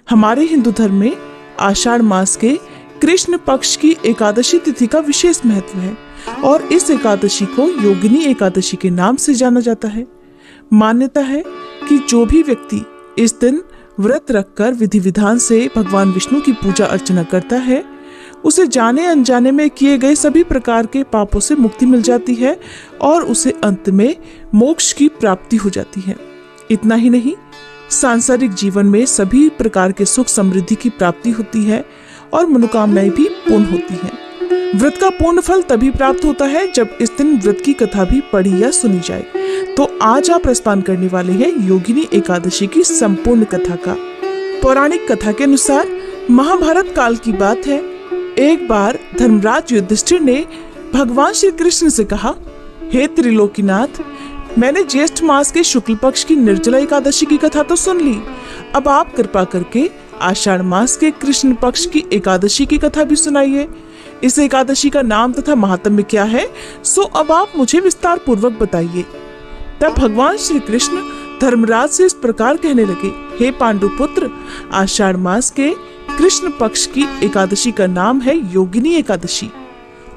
हमारे हिंदू धर्म में आषाढ़ मास के कृष्ण पक्ष की एकादशी तिथि का विशेष महत्व है और इस एकादशी को योगिनी एकादशी के नाम से जाना जाता है। मान्यता है कि जो भी व्यक्ति इस दिन व्रत रखकर विधि विधान से भगवान विष्णु की पूजा अर्चना करता है, उसे जाने अनजाने में किए गए सभी प्रकार के पापों से मुक्ति मिल जाती है और उसे अंत में मोक्ष की प्राप्ति हो जाती है। इतना ही नहीं, सांसारिक जीवन में सभी प्रकार के सुख समृद्धि की प्राप्ति होती है और मनोकामनाएं भी पूर्ण होती हैं। व्रत का पूर्ण फल तभी प्राप्त होता है जब इस दिन व्रत की कथा भी पढ़ी या सुनी जाए। तो आज आप रसपान करने वाले हैं योगिनी एकादशी की संपूर्ण कथा का। पौराणिक कथा के अनुसार महाभारत काल की बात है। एक बार धर्मराज युधिष्ठिर ने भगवान श्री कृष्ण से कहा, हे त्रिलोकीनाथ, मैंने ज्येष्ठ मास के शुक्ल पक्ष की निर्जला एकादशी की कथा तो सुन ली, अब आप कृपा करके आषाढ़ मास के कृष्ण पक्ष की एकादशी की कथा भी सुनाइए। इस एकादशी का नाम तथा महात्म्य क्या है, सो अब आप मुझे विस्तार पूर्वक बताइए। तब भगवान श्री कृष्ण धर्मराज से इस प्रकार कहने लगे, हे पांडुपुत्र, आषाढ़ मास के कृष्ण पक्ष की एकादशी का नाम है योगिनी एकादशी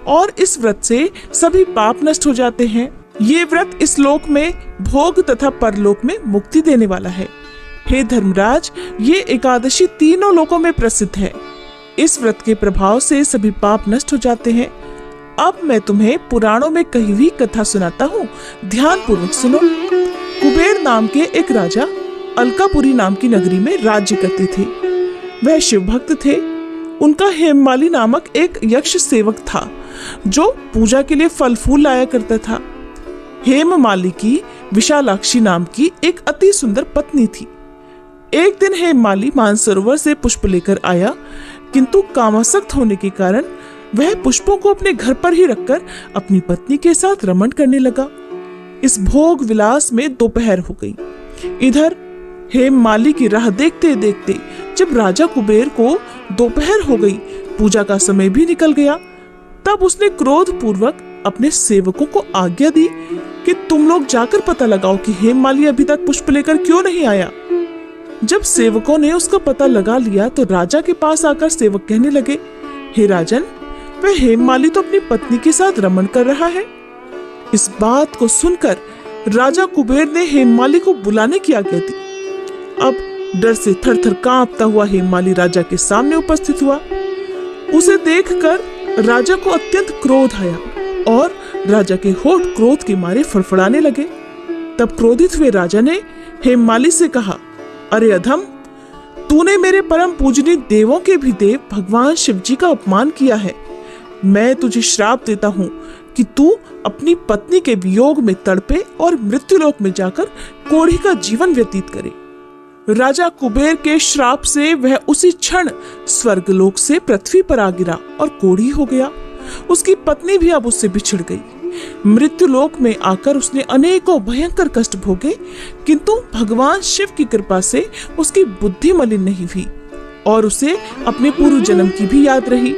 और इस व्रत से सभी पाप नष्ट हो जाते हैं। ये व्रत इस लोक में भोग तथा परलोक में मुक्ति देने वाला है। हे धर्मराज, ये एकादशी तीनों लोकों में प्रसिद्ध है। इस व्रत के प्रभाव से सभी पाप नष्ट हो जाते हैं। अब मैं तुम्हें पुराणों में कही हुई कथा सुनाता हूँ, ध्यान पूर्वक सुनो। कुबेर नाम के एक राजा अलकापुरी नाम की नगरी में राज्य करते थे। वह शिव भक्त थे। उनका हेममाली नामक एक यक्ष सेवक था जो पूजा के लिए फल फूल लाया करता था। हेममाली की विशालाक्षी नाम की एक अति सुंदर पत्नी थी। एक दिन हेममाली मानसरोवर से पुष्प लेकर आया, किंतु कामासक्त होने के कारण वह पुष्पों को अपने घर पर ही रखकर अपनी पत्नी के साथ रमण करने लगा। इस भोग विलास में दोपहर हो गई। इधर हेममाली की राह देखते देखते जब राजा कुबेर को दोपहर हो गई, पूजा का समय भी निकल गया, तब उसने क्रोध पूर्वक अपने सेवकों को आज्ञा दी कि तुम लोग जाकर पता लगाओ कि हेममाली अभी तक पुष्प लेकर क्यों नहीं आया। जब सेवकों ने उसका पता लगा लिया तो राजा के पास आकर सेवक कहने लगे, हे राजन, वह हेममाली तो अपनी पत्नी के साथ रमण कर रहा है। इस बात को सुनकर राजा कुबेर ने हेममाली को बुलाने की आज्ञा दी। अब डर से थर-थर कांपता हुआ हेममाली राजा के सामने उपस्थित हुआ। उसे देखकर राजा को अत्यंत क्रोध आया और राजा के होंठ क्रोध के मारे फड़फड़ाने लगे। तब क्रोधित हुए राजा ने हेममाली से कहा, अरे अधम, तूने मेरे परम पूजनीय देवों के भी देव भगवान शिव जी का अपमान किया है। मैं तुझे श्राप देता हूँ कि तू अपनी पत्नी के वियोग में तड़पे और मृत्युलोक में जाकर कोढ़ी का जीवन व्यतीत करे। राजा कुबेर के श्राप से वह उसी क्षण स्वर्गलोक से पृथ्वी पर आ गिरा और कोढ़ी हो गया। उसकी पत्नी भी अब उससे बिछड़ गई। मृत्युलोक में आकर उसने अनेकों भयंकर कष्ट भोगे, किंतु भगवान शिव की कृपा से उसकी बुद्धि मलिन नहीं हुई और उसे अपने पूर्व जन्म की भी याद रही।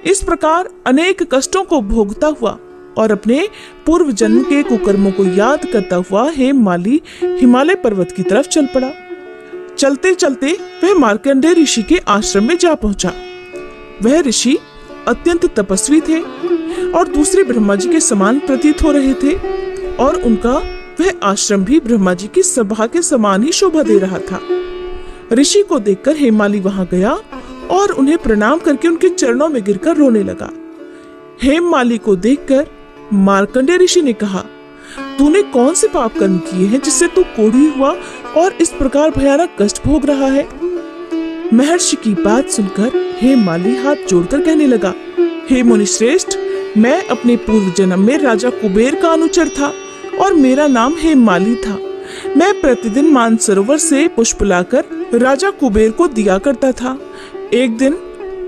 इस प्रकार अनेक कष्टों को भोगता हुआ और अपने पूर्व जन्म के कुकर्मों को याद करता हुआ हेममाली हिमालय पर्वत की तरफ चल पड़ा। चलते चलते वह मार्कंडेय ऋषि के आश्रम में जा पहुंचा। वह ऋषि अत्यंत तपस्वी थे और दूसरे ब्रह्मा जी के समान प्रतीत हो रहे थे और उनका वह आश्रम भी ब्रह्मा जी की सभा के समान ही शोभा दे रहा था। ऋषि को देखकर हेममाली वहां गया और उन्हें प्रणाम करके उनके चरणों में गिरकर रोने लगा। हेममाली को देखकर मार्कंडेय ऋषि ने कहा, तूने कौन से पाप कर्म किए हैं जिससे तू कोढ़ी हुआ और इस प्रकार भयानक कष्ट भोग रहा है। महर्षि की बात सुनकर हेममाली हाथ जोड़कर कहने लगा, हे मुनि श्रेष्ठ, मैं अपने पूर्व जन्म में राजा कुबेर का अनुचर था और मेरा नाम हेममाली था। मैं प्रतिदिन मानसरोवर से पुष्प लाकर राजा कुबेर को दिया करता था। एक दिन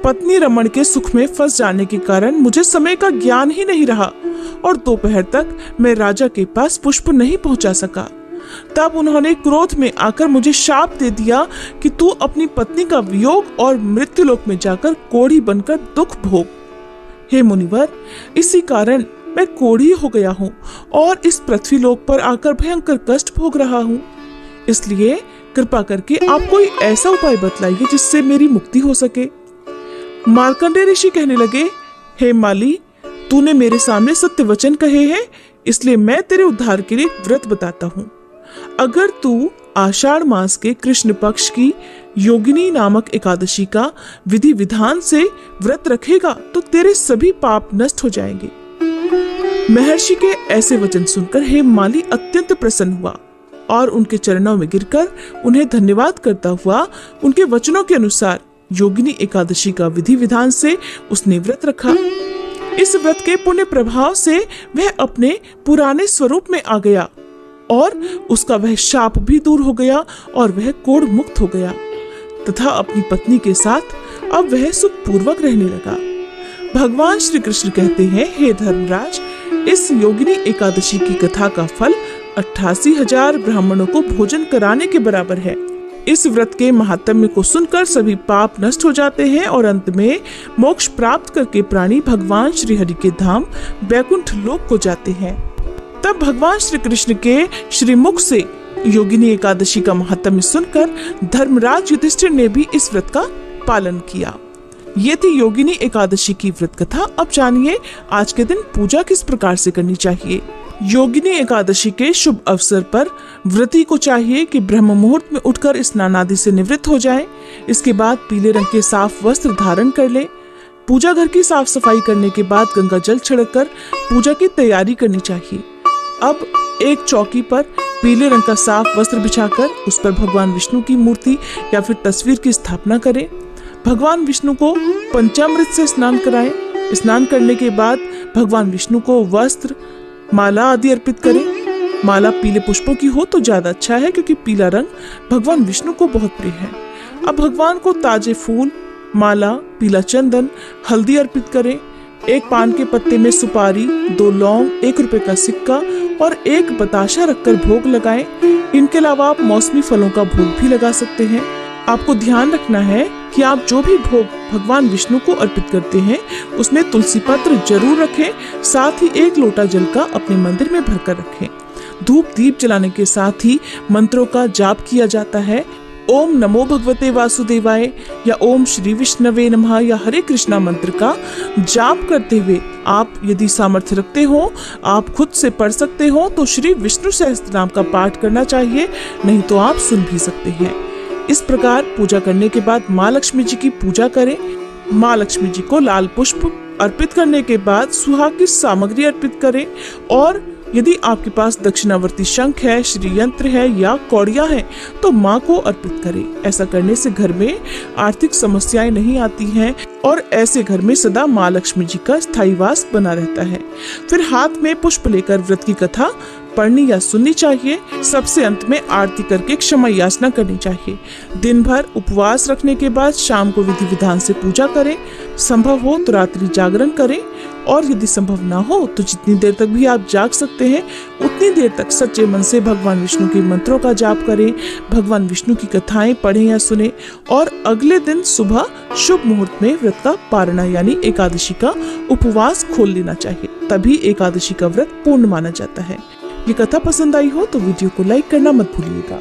पत्नी रमण के सुख में फंस जाने के कारण मुझे समय का ज्ञान ही नहीं रहा और दोपहर तक मैं राजा के पास पुष्प नहीं पहुंचा सका। तब उन्होंने क्रोध में आकर मुझे शाप दे दिया कि तू अपनी पत्नी का वियोग और मृत्युलोक में जाकर कोढ़ी बनकर दुख भोग। हे मुनिवर, इसी कारण मैं कोढ़ी हो गया हूँ और इस पृथ्वी लोक पर आकर भयंकर कष्ट भोग रहा हूँ। इसलिए कृपा करके आप कोई ऐसा उपाय बतलाइए जिससे मेरी मुक्ति हो सके। मार्कंडेय ऋषि कहने लगे, हे माली, तूने मेरे सामने सत्य वचन कहे हैं, इसलिए मैं तेरे उद्धार के लिए व्रत बताता हूँ। अगर तू आषाढ़ मास के कृष्ण पक्ष की योगिनी नामक एकादशी का विधि विधान से व्रत रखेगा तो तेरे सभी पाप नष्ट हो जाएंगे। महर्षि के ऐसे वचन सुनकर हेममाली अत्यंत प्रसन्न हुआ और उनके चरणों में गिरकर उन्हें धन्यवाद करता हुआ उनके वचनों के अनुसार योगिनी एकादशी का विधि विधान से उसने व्रत रखा। इस व्रत के पुण्य प्रभाव से वह अपने पुराने स्वरूप में आ गया और उसका वह शाप भी दूर हो गया और वह कोढ़ मुक्त हो गया तथा अपनी पत्नी के साथ अब वह सुखपूर्वक रहने लगा। भगवान श्री कृष्ण कहते हैं, हे धर्मराज, इस योगिनी एकादशी की कथा का फल 88,000 ब्राह्मणों को भोजन कराने के बराबर है। इस व्रत के महात्म्य को सुनकर सभी पाप नष्ट हो जाते हैं और अंत में मोक्ष प्राप्त करके प्राणी भगवान श्री हरि के धाम वैकुंठ लोक को जाते हैं। तब भगवान श्री कृष्ण के श्रीमुख से योगिनी एकादशी का महात्म्य सुनकर धर्मराज युधिष्ठिर ने भी इस व्रत का पालन किया। ये थी योगिनी एकादशी की व्रत कथा। अब जानिए आज के दिन पूजा किस प्रकार से करनी चाहिए। योगिनी एकादशी के शुभ अवसर पर व्रती को चाहिए कि ब्रह्म मुहूर्त में उठकर स्नान आदि से निवृत्त हो जाए। इसके बाद पीले रंग के साफ वस्त्र धारण कर ले। पूजा घर की साफ सफाई करने के बाद गंगा जल छिड़ककर पूजा की तैयारी करनी चाहिए। अब एक चौकी पर पीले रंग का साफ वस्त्र बिछाकर उस पर भगवान विष्णु की मूर्ति या फिर तस्वीर की स्थापना करें। भगवान विष्णु को पंचामृत से स्नान कराएं। स्नान करने के बाद भगवान विष्णु को वस्त्र, माला आदि अर्पित करें। माला पीले पुष्पों की हो तो ज्यादा अच्छा है क्योंकि पीला रंग भगवान विष्णु को बहुत प्रिय है। अब भगवान को ताजे फूल, माला, पीला चंदन, हल्दी अर्पित करें। एक पान के पत्ते में सुपारी, 2 लौंग, 1 रुपए का सिक्का और 1 बताशा रखकर भोग लगाएं। इनके अलावा आप मौसमी फलों का भोग भी लगा सकते हैं। आपको ध्यान रखना है कि आप जो भी भोग भगवान विष्णु को अर्पित करते हैं उसमें तुलसी पत्र जरूर रखें। साथ ही 1 लोटा जल का अपने मंदिर में भरकर रखें। धूप दीप जलाने के साथ ही मंत्रों का जाप किया जाता है। ओम नमो भगवते वासुदेवाय या ओम श्री विष्णवे नमः या हरे कृष्णा मंत्र का जाप करते हुए आप यदि सामर्थ्य रखते हो, आप खुद से पढ़ सकते हो तो श्री विष्णु सहस्त्रनाम का पाठ करना चाहिए, नहीं तो आप सुन भी सकते हैं। इस प्रकार पूजा करने के बाद माँ लक्ष्मी जी की पूजा करें। माँ लक्ष्मी जी को लाल पुष्प अर्पित करने के बाद सुहाग की सामग्री अर्पित करें और यदि आपके पास दक्षिणावर्ती शंख है, श्री यंत्र है या कौड़ियां हैं तो माँ को अर्पित करें। ऐसा करने से घर में आर्थिक समस्याएं नहीं आती हैं और ऐसे घर में सदा माँ लक्ष्मी जी का स्थायी वास बना रहता है। फिर हाथ में पुष्प लेकर व्रत की कथा पढ़नी या सुननी चाहिए। सबसे अंत में आरती करके क्षमा याचना करनी चाहिए। दिन भर उपवास रखने के बाद शाम को विधि विधान से पूजा करें। संभव हो तो रात्रि जागरण करें और यदि संभव ना हो तो जितनी देर तक भी आप जाग सकते हैं उतनी देर तक सच्चे मन से भगवान विष्णु के मंत्रों का जाप करें। भगवान विष्णु की कथाएं पढ़ें या सुने और अगले दिन सुबह शुभ मुहूर्त में व्रत का पारणा यानी एकादशी का उपवास खोल लेना चाहिए। तभी एकादशी का व्रत पूर्ण माना जाता है। ये कथा पसंद आई हो तो वीडियो को लाइक करना मत भूलिएगा।